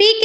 PK.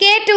K2.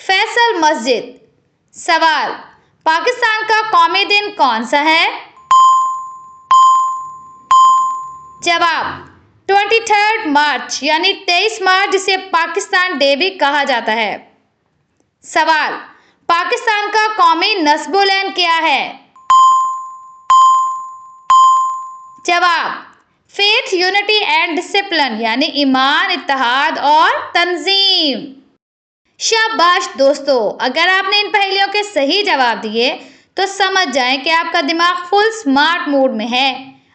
Faisal मस्जिद। सवाल, पाकिस्तान का कौमी दिन कौन सा है? जवाब, 23 मार्च यानी 23 मार्च, जिसे पाकिस्तान डे भी कहा जाता है। सवाल, पाकिस्तान का कौमी नस्बुल-ऐन क्या है? जवाब, फेथ, यूनिटी एंड डिसिप्लिन यानी ईमान, इत्तेहाद और तंजीम। शाबाश दोस्तों, अगर आपने इन पहेलियों के सही जवाब दिए तो समझ जाएं कि आपका दिमाग फुल स्मार्ट मूड में है।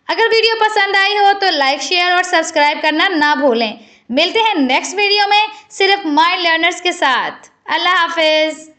अगर वीडियो पसंद आई हो तो लाइक, शेयर और सब्सक्राइब करना ना भूलें। मिलते हैं नेक्स्ट वीडियो में सिर्फ माइंड लर्नर्स के साथ। अल्लाह हाफिज।